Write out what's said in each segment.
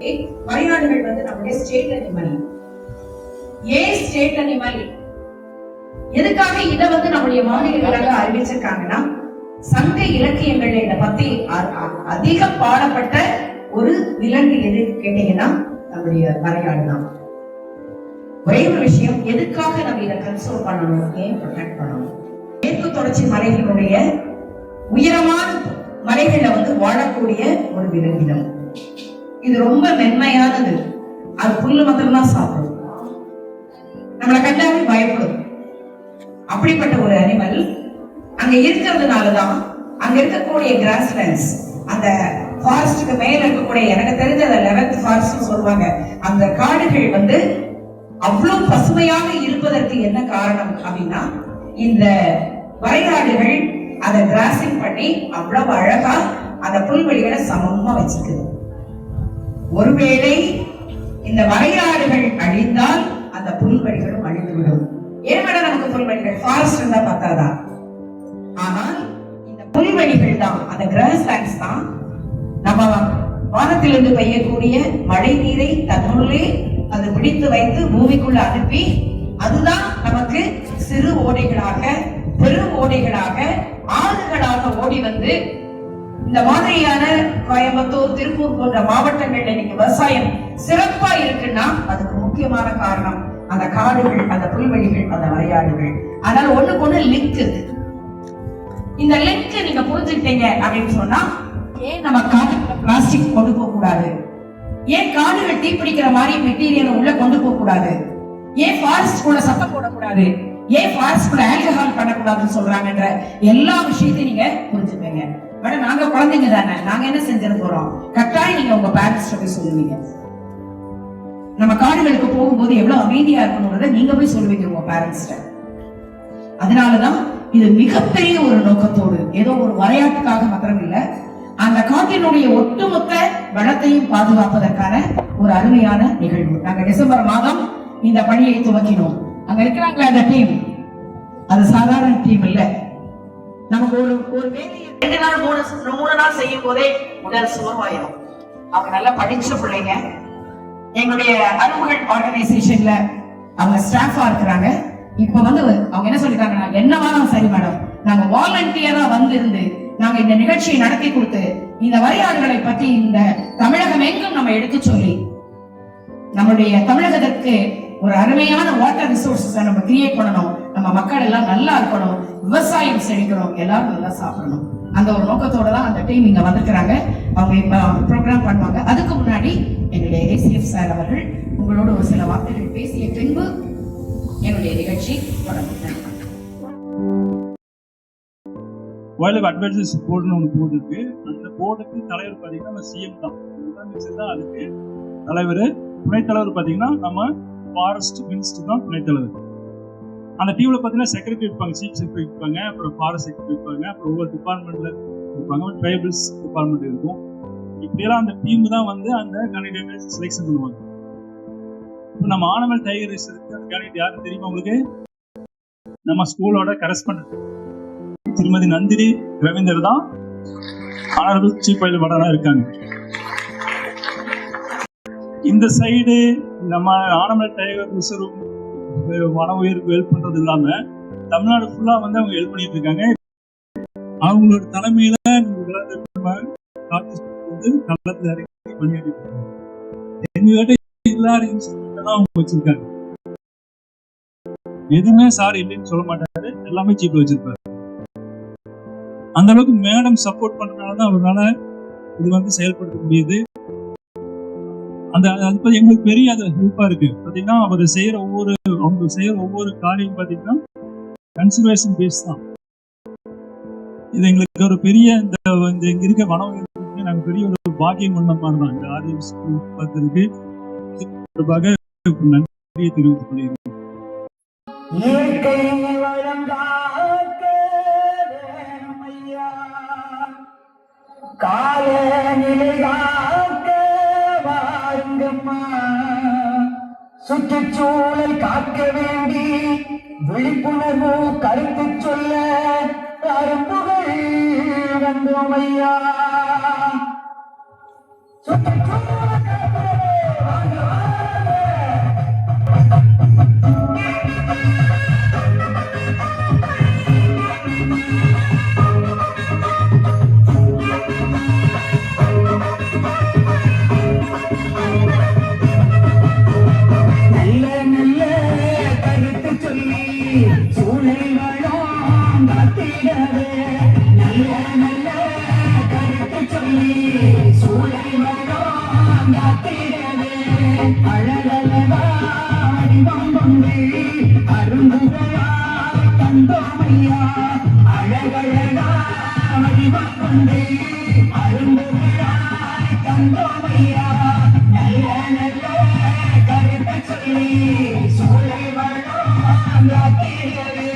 மலையாடுகள் நம்முடைய state animal. ஏன் state animal? எதுக்காக இதை நம்முடைய மாநில விலங்காக அறிவிச்சிருக்காங்கன்னா, சங்க இலக்கியங்கள்ல இதை பத்தி அதிகம் பாடப்பட்ட ஒரு விலங்கு எது கேட்டீங்கன்னா நம்முடைய மலையாடு தான். ஒரே ஒரு விஷயம், எதுக்காக நம்ம இதை கன்சர்வ் பண்ணணும், ஏன் ப்ரொடெக்ட் பண்ணணும்? மேற்கு தொடர்ச்சி மலைகளுடைய உயரமான மலைகள்ல வாழக்கூடிய ஒரு விலங்கினம். இது ரொம்ப மென்மையானது. அது புல்லு மட்டும்தான் சாப்பிடும். நம்மளை கண்டாவே பயப்படும். அப்படிப்பட்ட ஒரு அனிமல் அங்க இருக்கிறதுனாலதான் அங்க இருக்கக்கூடிய கிராஸ்லேண்ட்ஸ், அந்த ஃபாரஸ்டுக்கு மேல இருக்கக்கூடிய, எனக்கு தெரிஞ்ச 11th ஃபாரஸ்ட் சொல்லுவாங்க, அந்த காடுகள் அவ்வளவு பசுமையாக இருப்பதற்கு என்ன காரணம் அப்படின்னா, இந்த வரையாடுகள் அதை கிராசிங் பண்ணி அவ்வளவு அழகா அந்த புல்வெளிகளை சமமா வச்சிருக்குது. ஒருவேளை இந்த வரையாடுகள் அழிந்தால் அந்த புல்வெளிகளும் அழிந்துவிடும். ஏன் மேடம் நமக்கு புல்வெளிகள்? ஃபாரஸ்ட் இருந்தா பார்த்தாதான். ஆனால் இந்த புல்வெளிகள் தான், அந்த கிராஸ்லேண்ட்ஸ் தான் நம்ம வானத்திலிருந்து பெய்யக்கூடிய மழை நீரை தன்னுள்ளே அது பிடித்து வைத்து பூமிக்குள்ள அனுப்பி, அதுதான் நமக்கு சிறு ஓடைகளாக, பெரு ஓடைகளாக, ஆறுகளாக ஓடி இந்த மாதிரியான கோயம்புத்தூர், திருப்பூர் போன்ற மாவட்டங்கள்ல இன்னைக்கு விவசாயம் சிறப்பா இருக்குன்னா அதுக்கு முக்கியமான காரணம் அந்த காடுகள், அந்த புல்வெளிகள், அந்த வரையாடுகள். அதனால ஒண்ணுக்கு ஒண்ணு லிங்க் இருக்கு. இந்த லிங்க் நீங்க புரிஞ்சுக்கிட்டீங்க அப்படின்னு சொன்னா, ஏன் நம்ம காட்டுக்குள்ள பிளாஸ்டிக் கொண்டு போக கூடாது? ஏன் காடுகள் தீப்பிடிக்கிற மாதிரி மெட்டீரியல் உள்ள கொண்டு போக கூடாது? ஏன் ஃபாரஸ்ட் கூட சத்தம் போடக்கூடாது? ஏன் ஃபாரஸ்ட் கூட ஆல்கஹால் பண்ணக்கூடாதுன்னு சொல்றாங்கன்ற எல்லா விஷயத்தையும் நீங்க புரிஞ்சுக்கங்க. மேடம், நாங்க குழந்தைங்க தானே, நாங்க என்ன செஞ்சிட போறோம்? கட்டாயம் நீங்க உங்க பேரண்ட்ஸ் போய் சொல்லுவீங்க. நம்ம காடுகளுக்கு போகும்போது எவ்வளவு அமைதியா இருக்கணும்ன்றத நீங்க போய் சொல்லுவீங்க உங்க பேரண்ட்ஸ்ட. அதனாலதான் இது மிகப்பெரிய ஒரு நோக்கத்தோடு, ஏதோ ஒரு விளையாட்டுக்காக மாத்திரம் இல்ல, அந்த காட்டினுடைய ஒட்டுமொத்த வளத்தையும் பாதுகாப்பதற்கான ஒரு அருமையான நிகழ்வு. நாங்க டிசம்பர் மாதம் இந்த பணியை துவக்கினோம். அங்க இருக்கிறாங்களே அந்த டீம், அது சாதாரண டீம் இல்ல. நமக்கு ஒரு வேலையை 2 நாள் 3 நாள் செய்யும் போதே உடல் சோர்வாயிரும். அவங்க நல்லா படிச்ச பிள்ளைங்க. எங்களுடைய அருமகள் ஆர்கனைசேஷன்ல அவங்க ஸ்டாஃபா இருக்கிறாங்க. இப்ப அவங்க என்ன சொல்லிட்டாங்கன்னா, என்னவாலும் சரி மேடம், நாங்க வாலண்டியரா இருந்து நாங்க இந்த நிகழ்ச்சியை நடத்தி கொடுத்து இந்த வரையாடுகளை பத்தி இந்த தமிழகம் எங்கும் நம்ம எடுத்து சொல்லி, நம்மளுடைய தமிழகத்திற்கு ஒரு அருமையான வாட்டர் ரிசோர்சஸ் நம்ம கிரியேட் பண்ணணும், நம்ம மக்கள் எல்லாம் நல்லா இருக்கணும், விவசாயம் செழிக்கணும், எல்லாரும் நல்லா சாப்பிடணும். அந்த ஒரு நோக்கத்தோட தான் அந்த டீம் இங்க வந்திருக்கிறாங்க. அவங்க இப்ப ப்ரோக்ராம் பண்ணுவாங்க. அதுக்கு முன்னாடி எங்களுடைய ஏசிஎஃப் சார் அவர்கள் உங்களோட ஒரு சில வார்த்தைகள் பேசிய பின்பு என்னுடைய நிகழ்ச்சி தொடங்கும். வைல்ட் லைஃப் அட்வைசர்ஸ் போர்டுன்னு ஒன்று போர்டு இருக்கு. அந்த போர்டுக்கு தலைவர் பார்த்தீங்கன்னா நம்ம சிஎம் தான். முதலமைச்சர் தான் அதுக்கு தலைவர். துணைத் தலைவர் பார்த்தீங்கன்னா நம்ம ஃபாரஸ்ட் மினிஸ்டர் தான் துணைத் தலைவர். அந்த டீம்ல பார்த்தீங்கன்னா செக்ரட்டரி இருப்பாங்க, சீஃப் செக்ரட்டரி இருப்பாங்க, அப்புறம் ஃபாரஸ்ட் செக்ரட்டரி இருப்பாங்க, அப்புறம் ஒவ்வொரு டிபார்ட்மெண்ட்ல இருப்பாங்க, ட்ரைபல்ஸ் டிபார்ட்மெண்ட் இருக்கும். இப்படியெல்லாம் அந்த டீம் தான் அந்த கேண்டிடேட்டை செலெக்ஷன் பண்ணுவாங்க. இப்போ நம்ம ஆனமல் டைகர் ரிசர்வுக்கு அந்த கேண்டிடேட் யாருன்னு தெரியுமா உங்களுக்கு? நம்ம ஸ்கூலோட கரஸ்பாண்டன்ட் திருமதி நந்தினி ரவீந்தர் தான் ஆனரபிள் சீஃப் வைல்ட் வார்டனா இருக்காங்க. இந்த சைடு நம்ம ஆனமல் டைகர் ரிசர்வ் வன உயிருக்கு ஹெல்ப் பண்றது இல்லாம தமிழ்நாடு ஃபுல்லா அவங்க ஹெல்ப் பண்ணிட்டு இருக்காங்க. அவங்களோட தலைமையில பண்ணிட்டு வச்சிருக்காங்க. எதுவுமே சார் இல்லைன்னு சொல்ல மாட்டாரு, எல்லாமே சீப்ல வச்சிருப்பாரு. அந்த அளவுக்கு மேடம் சப்போர்ட் பண்றதுனாலதான் அவரால் இது செயல்படுத்த முடியுது. அது பத்தி எங்களுக்கு பெரிய அது ஹெல்ப்பா இருக்கு. பாத்தீங்கன்னா அவங்க செய்யற ஒவ்வொரு காரியம் பாத்தீங்கன்னா கன்சர்வேஷன் பேஸ் தான். இது எங்களுக்கு ஒரு பெரிய இந்த இங்க இருக்க வனம் நாங்க பெரிய ஒரு பாக்கியம் பண்ண மாதிரி தான். இந்த ஆர்டிஎம் ஸ்கூல் பார்த்ததுக்கு நன்றியை தெரிவித்துக் கொள்கிறேன். சுற்றுச்சூழல் காக்க வேண்டி விழிப்புணர்வு கருத்து சொல்ல அரும்புகள் வந்தோமையா. சுற்றுச்சூழல் வந்தோமையா நல்ல நல்ல கருத்தை சொல்லி சூழலை வளம் காத்தியது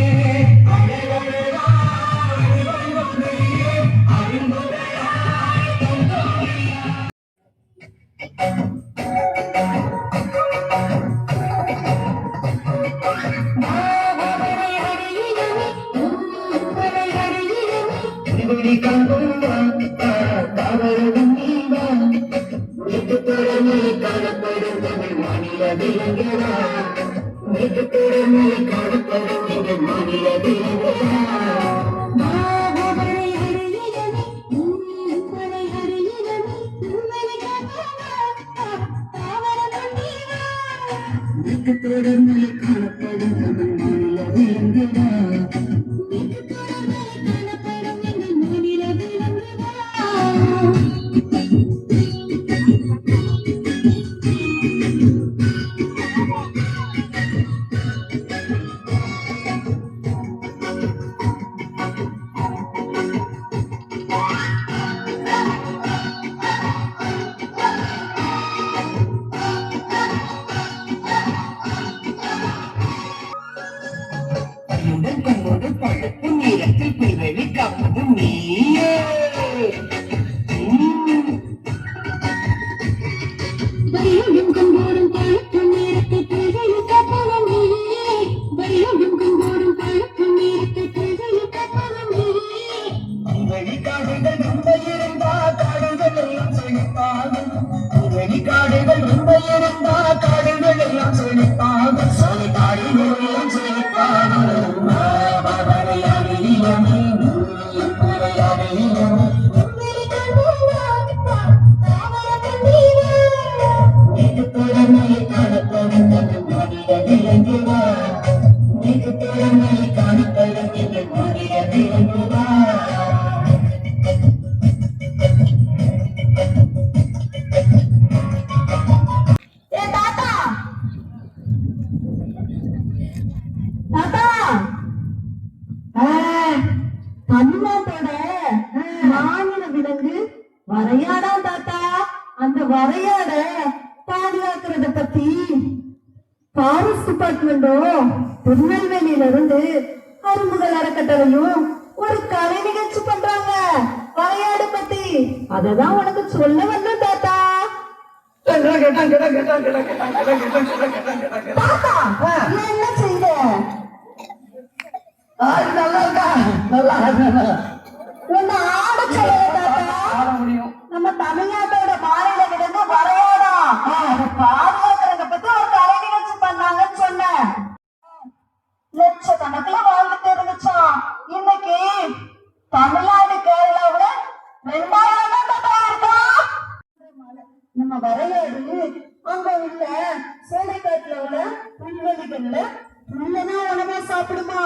பழுப்பு நிறத்தில் பிறவி காப்பது நீயே வெளிக்காடுகள் ரொம்ப இருந்தா காடுகள் எல்லாம் செழிப்பாகும் வெளிக்காடுகள் ரொம்ப இருந்தா காடுகள் எல்லாம் செழிப்பாகும் காடுகள் எல்லாம் செழிப்பாகும் தமிழ்நாட்டோட மாநில விலங்கு வரையாடா தாத்தா. அந்த வரையாட பாதுகாக்கிறத பத்தி ஃபாரஸ்ட் டிபார்ட்மெண்டும் திருநெல்வேலியில இருந்து அரும்புகள் அறக்கட்டளையும் ஒரு கலை நிகழ்ச்சி பண்றாங்க வரையாடு பத்தி. அததான் உனக்கு சொல்ல வந்தேன் தாத்தா. தாத்தா என்ன செய்த? நல்லா இருக்கா? நல்லா உன்னை ஆட சொல்லுங்க தாத்தா. நம்ம தமிழ்நாட்டோட மாநில விலங்கு வரையாடா. அதை பாதுகாக்கிறத பத்தி ஒரு கலை நிகழ்ச்சி பண்ணாங்கன்னு சொன்னேன். லட்சக்கணக்கில் வாழ்ந்துட்டு இருந்துச்சான். இன்னைக்கு தமிழ்நாடு கேரளாவோட 2000 தாத்தா இருக்கா. நம்ம வரையாடு அங்க உள்ள சோலைக்காட்டுல உள்ள புல்வெளிகள்ல புல்லதான் உணவா சாப்பிடுமா.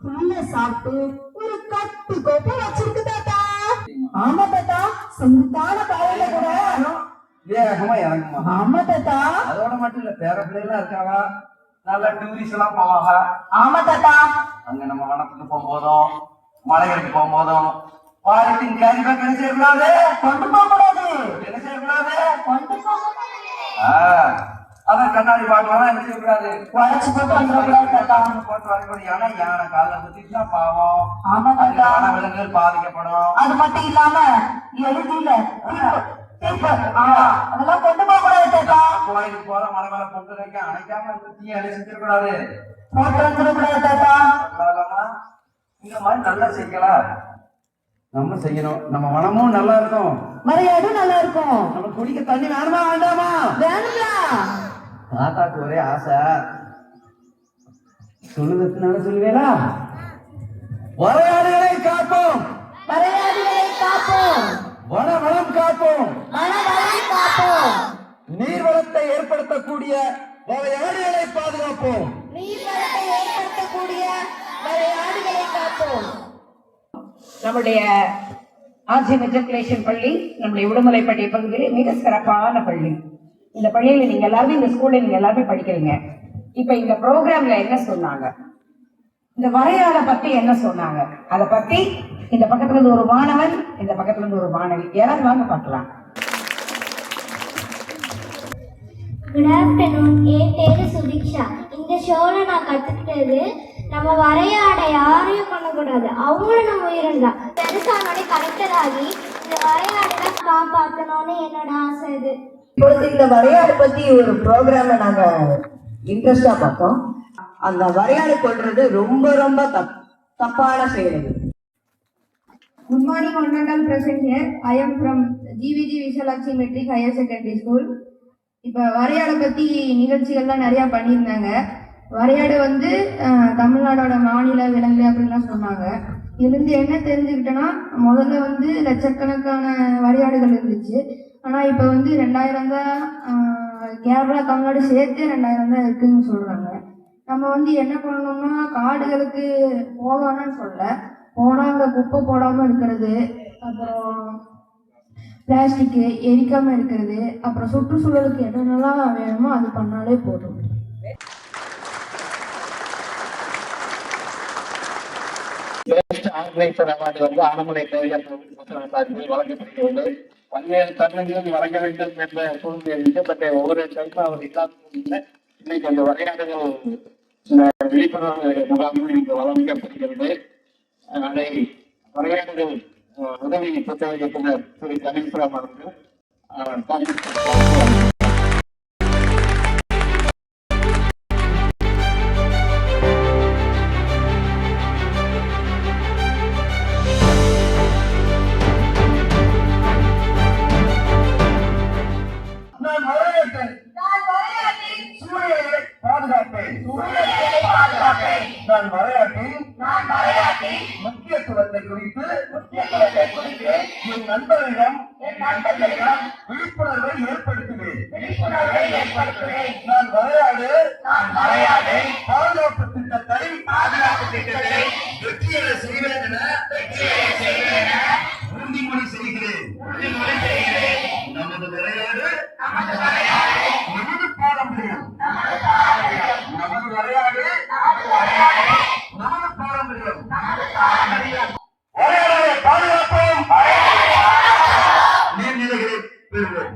புல்ல சாப்பிட்டு ஒரு கட்டு கோப்பை வச்சிருக்கு தாத்தா. ஆமா தாத்தா, சொந்தான காலையில கூட வேகமா இறங்குமா. ஆமா தாத்தா. அதோட மட்டும் இல்ல, பேர பிள்ளைலாம் இருக்காவா, நல்ல டூரிஸ்ட் எல்லாம் போவாங்க. ஆமா தாத்தா. அங்க நம்ம வனத்துக்கு போகும்போதும் மலைகளுக்கு போகும்போதும் பாலித்தீன் கேரி பேக் என்ன செய்யக்கூடாது, கொண்டு போக கூடாது. என்ன செய்யக்கூடாது, கொண்டு போக கூடாது. அதான் கண்ணாடி பாக்கலாம் என்ன செய்யக்கூடாது, உடச்சு போட்டு வந்துடக்கூடாது தாத்தா. போட்டு வரக்கூடாது. ஏன்னா யானை காலில் குத்திச்சுன்னா பாவம். ஆமா தாத்தா. வன விலங்குகள் பாதிக்கப்படும். அது மட்டும் இல்லாம எழுதியில அதெல்லாம் கொண்டு போக கூடாது தாத்தா. கோயிலுக்கு போற மலை மேல பொட்டு வைக்க அணைக்காம தீ அழிச்சிருக்கூடாது, போட்டு வந்துடக்கூடாது தாத்தா. இந்த மாதிரி நல்லா செய்யலாம், நம்ம செய்யணும். நம்ம மனமும் நல்லா இருக்கும், மரியாடும் நல்லா இருக்கும். நம்ம குடிக்க தண்ணி வேணுமா வேண்டாமா? வேணுங்களா? தாத்தாக்கு ஒரே ஆசை, சொல்லுறதுனால சொல்லுவேனா, வரையாடுகளை காப்போம், வரையாடுகளை காப்போம், வன வளம் காப்போம், மனவளம் காப்போம், நீர்வளத்தை ஏற்படுத்தக்கூடிய வரையாடுகளை பாதுகாப்போம், நீர்வளத்தை ஏற்படுத்தக்கூடிய வரையாடுகளை காப்போம். நம்முடைய ஆர்ஜி மெட்ரிகுலேஷன் பள்ளி நம்முடைய உடுமலைப்பட்டி பகுதியில் மிக சிறப்பான பள்ளி. இந்த பள்ளியில நீங்க எல்லாருமே, இந்த ஸ்கூல்ல நீங்க எல்லாருமே படிக்கிறீங்க. இப்ப இந்த ப்ரோக்ராம்ல என்ன சொன்னாங்க, இந்த வரையாட பத்தி என்ன சொன்னாங்க, அதை பத்தி இந்த பக்கத்துல இருந்து ஒரு மாணவன், இந்த பக்கத்துல இருந்து ஒரு மாணவி, யாராவது வாங்க பார்க்கலாம். Good afternoon. என் பேரு சுதீக்ஷா. இந்த ஷோவில் நான் கற்றுக்கிட்டது நம்ம வரையாட யாரையும் பண்ணக்கூடாது, அவங்களும் நம்ம உயிரிழந்தா பெருசானோட கரெக்டர் ஆகி இந்த வரையாடெல்லாம் காப்பாற்றணும்னு என்னோட ஆசை இது. இப்பொழுது இந்த வரையாடு பத்தி ஒரு ப்ரோக்ராமை நாங்க இன்ட்ரெஸ்டா பார்த்தோம். அந்த வரையாடு கொள்றது ரொம்ப ரொம்ப தப்பான செயல். Good morning, one and all present here. I am from GVG Vishalakshi Metric Higher Secondary School. இப்போ வரையாடை பற்றி நிகழ்ச்சிகள்லாம் நிறையா பண்ணியிருந்தாங்க. வரையாடு வந்து தமிழ்நாடோட மாநில விலங்கு அப்படின்லாம் சொன்னாங்க. இருந்து என்ன தெரிஞ்சுக்கிட்டேன்னா, முதல்ல வந்து லட்சக்கணக்கான வரையாடுகள் இருந்துச்சு. ஆனால் இப்போ வந்து 2000 தான், கேரளா தமிழ்நாடு சேர்த்து 2000 தான் இருக்குதுன்னு சொல்கிறாங்க. நம்ம வந்து என்ன பண்ணணும்னா, காடுகளுக்கு போகணும்னு சொல்ல போனால் அங்கே குப்பை போடாமல் இருக்கிறது, அப்புறம் பிளாஸ்டிக்கு எரிக்காமல் இருக்கிறது, அப்புறம் சுற்றுச்சூழலுக்கு என்னென்னலாம் வேணுமோ அது பண்ணாலே போதும். ஆர்கனைசர் அவார்டு வந்து ஆனமலை சார்பில் வழங்கப்படுகிறது. பல்வேறு தருணங்களும் வழங்க வேண்டும் என்ற சூழ்நிலை இருக்கு. பட் ஒவ்வொரு டைமும் அவர் இல்லாத இன்னைக்கு அந்த வரையாடுகள் விழிப்புணர்வு முகாம்கள் இங்கு வழங்கப்படுகிறது. அதை வரையாடுகள் உதவி புத்தக இயக்குனர் திரு கணேஸ்வரம் அவர்கள் முக்கியத்துவத்தை குறித்து என் நண்பர்களிடம் விழிப்புணர்வை ஏற்படுத்துவேன். நான் வரையாடு பாதுகாப்பு திட்டத்தை வெற்றியடை செய்வேன் என உறுதிமொழி செய்கிறேன். நமது வரையாடு நமது பாரம்பரியம். நமது வரையாடு நமது பாரம்பரியம். வரையாடலை பாதுகாப்போம், நீர்நிலைகளை பெறுவோம்.